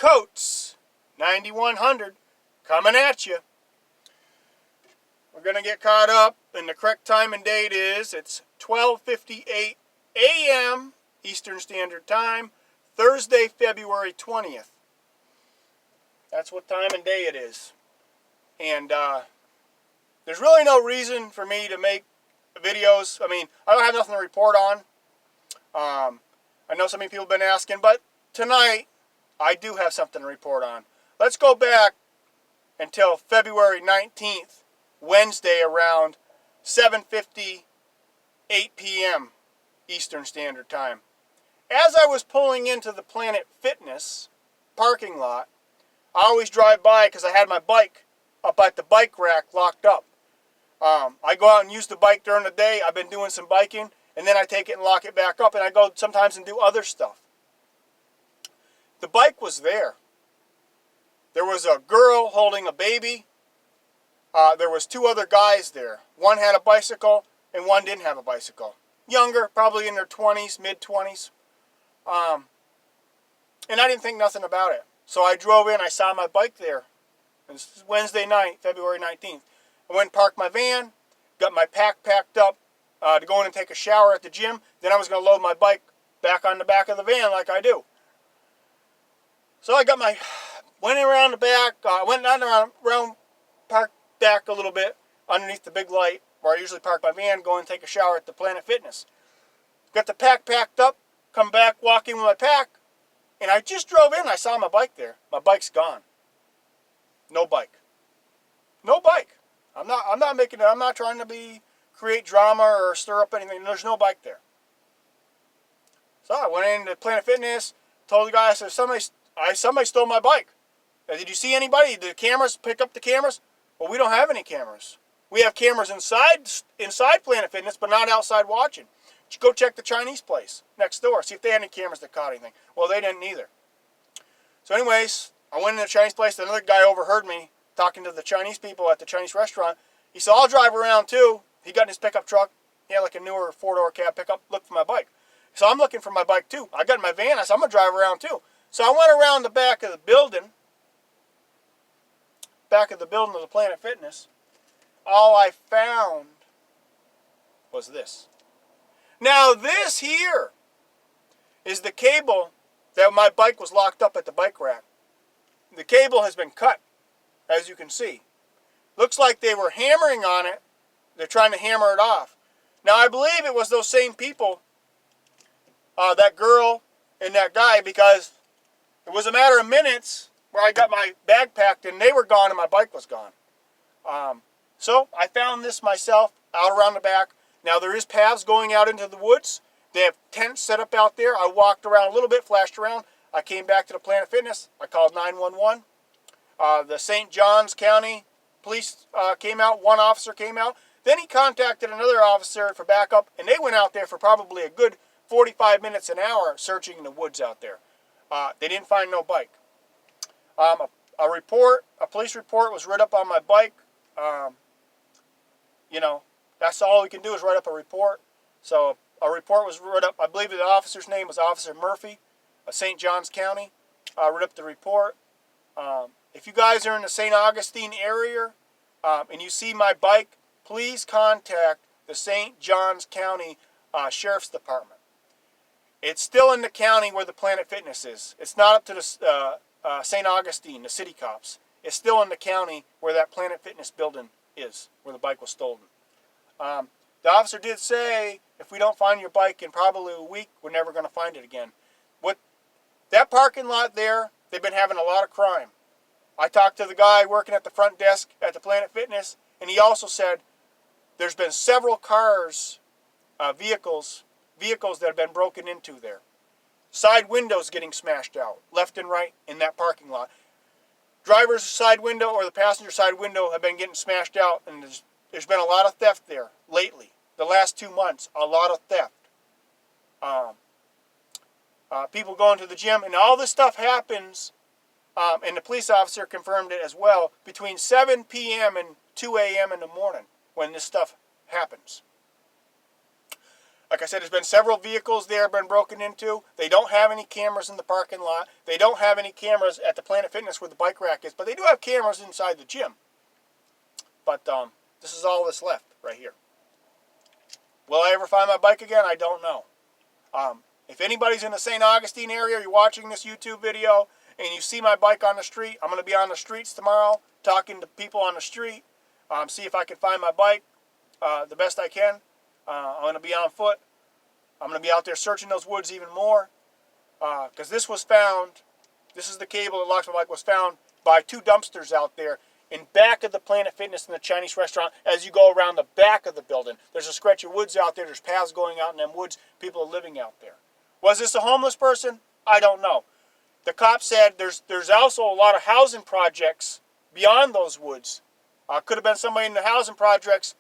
Coates 9100 coming at you. We're going to get caught up, and the correct time and date is it's 12:58 a.m. Eastern Standard Time, Thursday, February 20th. That's what time and day it is. And there's really no reason for me to make videos. I mean, I don't have nothing to report on. I know so many people have been asking, but tonight I do have something to report on. Let's go back until February 19th, Wednesday, around 7:58 p.m. Eastern Standard Time. As I was pulling into the Planet Fitness parking lot, I always drive by because I had my bike up at the bike rack locked up. I go out and use the bike during the day. I've been doing some biking, and then I take it and lock it back up, and I go sometimes and do other stuff. The bike was there. There was a girl holding a baby. There was two other guys there. One had a bicycle, and one didn't have a bicycle. Younger, probably in their 20s, mid-20s. And I didn't think nothing about it. So I drove in, I saw my bike there. This is Wednesday night, February 19th. I went and parked my van, got my pack packed up to go in and take a shower at the gym. Then I was going to load my bike back on the back of the van like I do. So I went around the back, went around, parked back a little bit underneath the big light where I usually park my van, go and take a shower at the Planet Fitness. Got the pack packed up, come back, walk in with my pack, and I just drove in. I saw my bike there. My bike's gone. No bike. No bike. I'm not trying to create drama or stir up anything. There's no bike there. So I went into Planet Fitness, told the guy, I said, somebody stole my bike. Did you see anybody? Did the cameras pick up the cameras? Well, we don't have any cameras. We have cameras inside Planet Fitness, but not outside watching. Go check the Chinese place next door, see if they had any cameras that caught anything. Well, they didn't either. So anyways, I went in the Chinese place. Another guy overheard me talking to the Chinese people at the Chinese restaurant. He said, I'll drive around too. He got in his pickup truck. He had like a newer four-door cab pickup, looked for my bike. So I'm looking for my bike too. I got in my van. I said, I'm going to drive around too. So I went around the back of the building of the Planet Fitness. All I found was this. Now this here is the cable that my bike was locked up at the bike rack. The cable has been cut, as you can see. Looks like they were hammering on it. They're trying to hammer it off. Now I believe it was those same people, that girl and that guy, because it was a matter of minutes where I got my bag packed and they were gone and my bike was gone. So I found this myself out around the back. Now there is paths going out into the woods. They have tents set up out there. I walked around a little bit, flashed around. I came back to the Planet Fitness. I called 911. The St. Johns County police came out. One officer came out. Then he contacted another officer for backup, and they went out there for probably a good 45 minutes, an hour, searching in the woods out there. They didn't find no bike. A police report was writ up on my bike. That's all we can do is write up a report. So a report was writ up. I believe the officer's name was Officer Murphy of St. Johns County. Writ up the report. If you guys are in the St. Augustine area and you see my bike, please contact the St. Johns County Sheriff's Department. It's still in the county where the Planet Fitness is. It's not up to the St. Augustine, the city cops. It's still in the county where that Planet Fitness building is, where the bike was stolen. The officer did say, if we don't find your bike in probably a week, we're never going to find it again. That parking lot there, they've been having a lot of crime. I talked to the guy working at the front desk at the Planet Fitness, and he also said there's been several cars, vehicles that have been broken into there. Side windows getting smashed out, left and right in that parking lot. Driver's side window or the passenger side window have been getting smashed out, and there's been a lot of theft there lately. The last 2 months, a lot of theft. People going to the gym, and all this stuff happens, and the police officer confirmed it as well, between 7 p.m. and 2 a.m. in the morning when this stuff happens. I Like I said, there's been several vehicles there been broken into. They don't have any cameras in the parking lot. They don't have any cameras at the Planet Fitness where the bike rack is, but they do have cameras inside the gym. But this is all that's left right here. Will I ever find my bike again? I don't know. If anybody's in the St. Augustine area, you're watching this YouTube video, and you see my bike on the street, I'm going to be on the streets tomorrow, talking to people on the street, see if I can find my bike the best I can. I'm going to be on foot. I'm going to be out there searching those woods even more, because this was found, this is the cable that locks my bike, was found by 2 dumpsters out there in back of the Planet Fitness and the Chinese restaurant. As you go around the back of the building, there's a stretch of woods out there. There's paths going out in them woods. People are living out there. Was this a homeless person? I don't know. The cop said there's also a lot of housing projects beyond those woods. Could have been somebody in the housing projects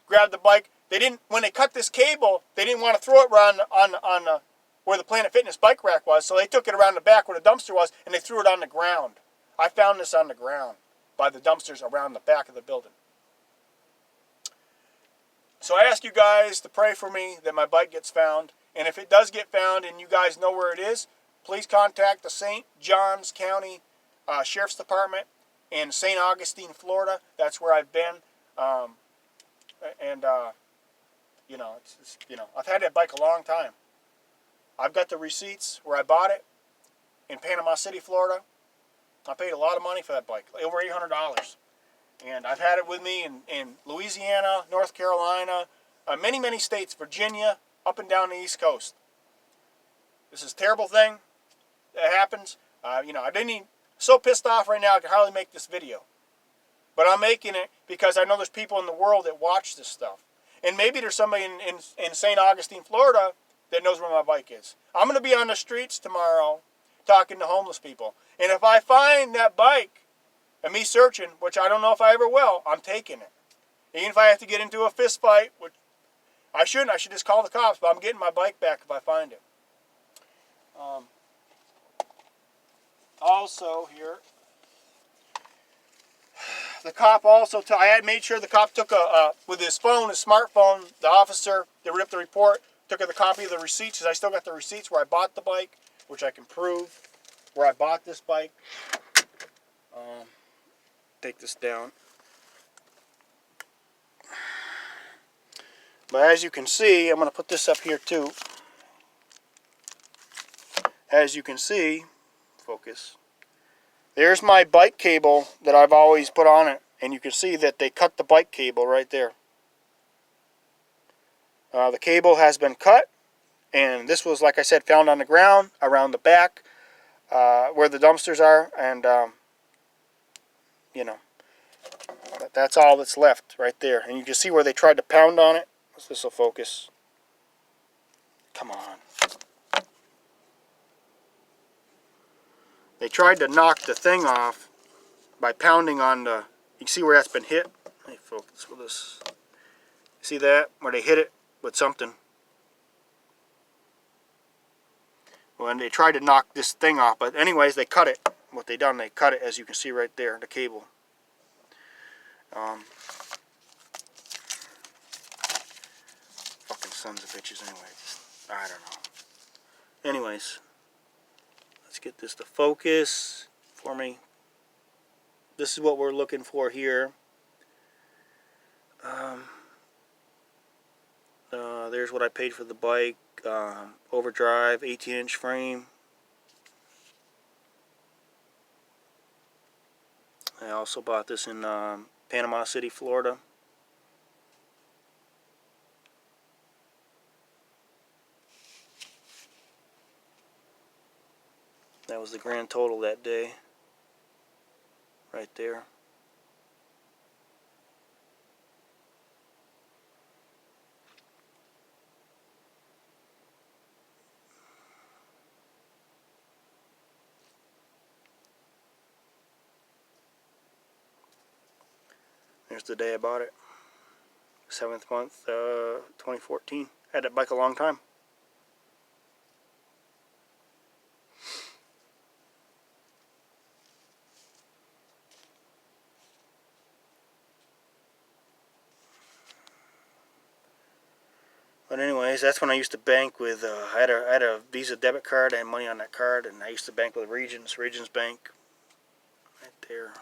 grabbed the bike. They didn't, when they cut this cable, they didn't want to throw it around on where the Planet Fitness bike rack was, so they took it around the back where the dumpster was, and they threw it on the ground. I found this on the ground by the dumpsters around the back of the building. So I ask you guys to pray for me that my bike gets found, and if it does get found and you guys know where it is, please contact the St. Johns County Sheriff's Department in St. Augustine, Florida. That's where I've been. You know, I've had that bike a long time. I've got the receipts where I bought it in Panama City, Florida. I paid a lot of money for that bike, over $800. And I've had it with me in Louisiana, North Carolina, many, many states, Virginia, up and down the East Coast. This is a terrible thing that happens. You know, I didn't even, so pissed off right now I can hardly make this video. But I'm making it because I know there's people in the world that watch this stuff. And maybe there's somebody in St. Augustine, Florida that knows where my bike is. I'm going to be on the streets tomorrow talking to homeless people. And if I find that bike and me searching, which I don't know if I ever will, I'm taking it. Even if I have to get into a fist fight, which I shouldn't. I should just call the cops, but I'm getting my bike back if I find it. Also here, the cop also, I had made sure the cop took with his phone, his smartphone, the officer that ripped the report, took a copy of the receipts, because I still got the receipts where I bought the bike, which I can prove where I bought this bike. Take this down. But as you can see, I'm going to put this up here too. As you can see, focus. There's my bike cable that I've always put on it. And you can see that they cut the bike cable right there. The cable has been cut. And this was, like I said, found on the ground around the back where the dumpsters are. And, you know, that's all that's left right there. And you can see where they tried to pound on it. This will focus. Come on. They tried to knock the thing off by pounding on the, you can see where that's been hit. Let me focus with this. See that? Where they hit it with something. When they tried to knock this thing off, but anyways, they cut it. What they done, they cut it, as you can see right there, the cable. Fucking sons of bitches anyway. I don't know. Anyways, let's get this to focus for me. This is what we're looking for here. There's what I paid for the bike. Overdrive, 18-inch frame. I also bought this in Panama City, Florida. That was the grand total that day. Right there. There's the day I bought it. 7th month, 2014. Had that bike a long time. But anyway, anyways, that's when I used to bank with, I had a Visa debit card. I had money on that card, and I used to bank with Regions Bank. Right there.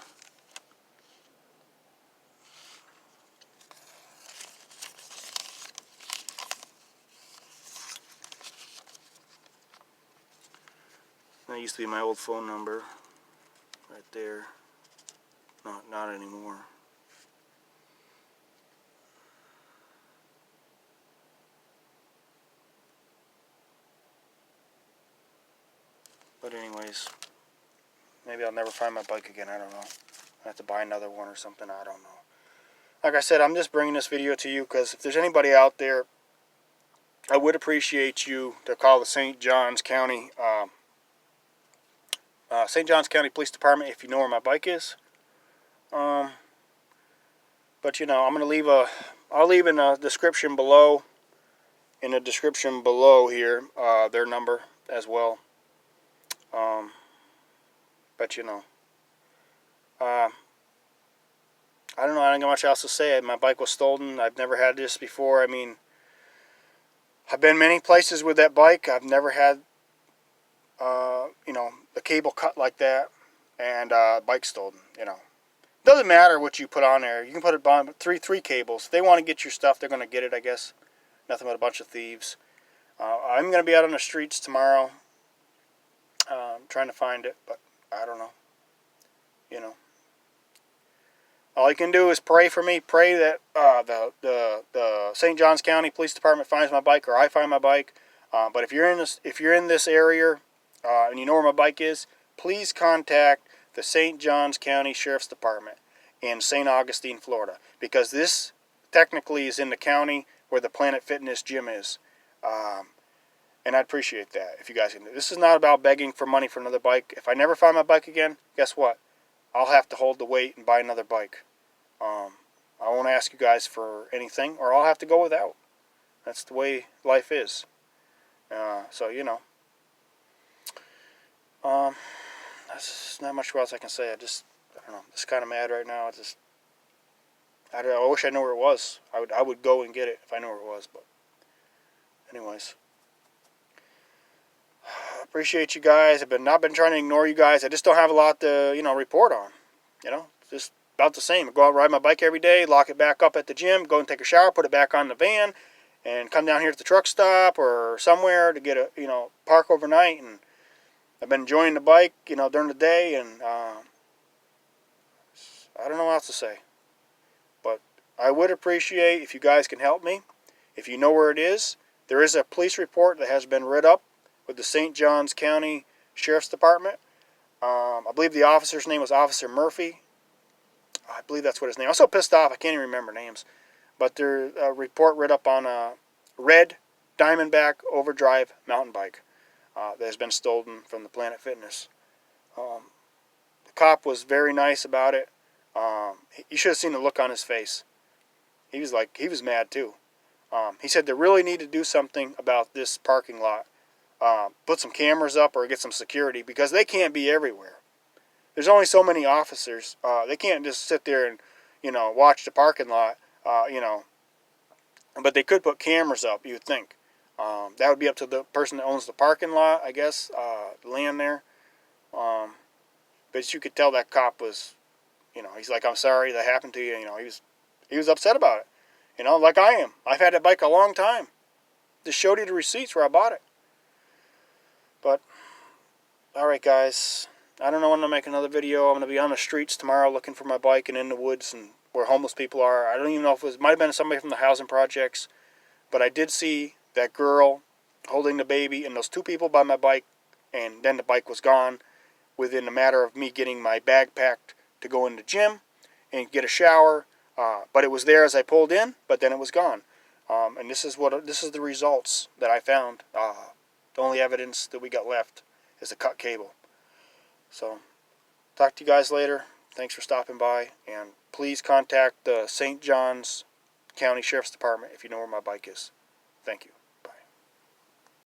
That used to be my old phone number. Right there. No, not anymore. But anyways, maybe I'll never find my bike again. I don't know. I have to buy another one or something. I don't know. Like I said, I'm just bringing this video to you because if there's anybody out there, I would appreciate you to call the St. Johns County Police Department if you know where my bike is. But you know, I'm gonna leave I'll leave in the description below. In the description below here, their number as well. But you know, I don't know. I don't got much else to say. My bike was stolen. I've never had this before. I mean, I've been many places with that bike. I've never had, you know, the cable cut like that, and bike stolen. You know, doesn't matter what you put on there. You can put it on three cables. If they want to get your stuff, they're gonna get it. I guess. Nothing but a bunch of thieves. I'm gonna be out on the streets tomorrow, trying to find it, but I don't know. You know. All you can do is pray for me. Pray that the St. Johns County Police Department finds my bike, or I find my bike. But if you're in this area and you know where my bike is, please contact the St. Johns County Sheriff's Department in St. Augustine, Florida, because this technically is in the county where the Planet Fitness gym is. And I'd appreciate that if you guys can do. This is not about begging for money for another bike. If I never find my bike again, guess what? I'll have to hold the weight and buy another bike. I won't ask you guys for anything, or I'll have to go without. That's the way life is. So, you know. That's not much else I can say. I don't know. Just kind of mad right now. I wish I knew where it was. I would go and get it if I knew where it was. But anyways. Appreciate you guys. I've not been trying to ignore you guys. I just don't have a lot to, you know, report on. You know, just about the same. I go out and ride my bike every day, lock it back up at the gym, go and take a shower, put it back on the van, and come down here to the truck stop or somewhere to get park overnight. And I've been enjoying the bike, you know, during the day, and I don't know what else to say. But I would appreciate if you guys can help me. If you know where it is, there is a police report that has been writ up with the St. Johns County Sheriff's Department. I believe the officer's name was Officer Murphy. I believe that's what his name. I'm so pissed off I can't even remember names. But there's a report writ up on a red Diamondback overdrive mountain bike that has been stolen from the Planet Fitness. The cop was very nice about it. You should have seen the look on his face. He was mad too. He said they really need to do something about this parking lot. Put some cameras up or get some security, because they can't be everywhere. There's only so many officers. They can't just sit there and, you know, watch the parking lot, you know. But they could put cameras up, you would think. That would be up to the person that owns the parking lot, I guess, the land there. But you could tell that cop was, you know, he's like, I'm sorry that happened to you. You know, he was upset about it. You know, like I am. I've had that bike a long time. Just showed you the receipts where I bought it. But, alright guys, I don't know when I'll make another video. I'm going to be on the streets tomorrow looking for my bike and in the woods and where homeless people are. I don't even know if it might have been somebody from the housing projects. But I did see that girl holding the baby and those two people by my bike, and then the bike was gone within a matter of me getting my bag packed to go in the gym and get a shower. But it was there as I pulled in, but then it was gone. And this is the results that I found. The only evidence that we got left is the cut cable. So, talk to you guys later. Thanks for stopping by. And please contact the St. Johns County Sheriff's Department if you know where my bike is. Thank you.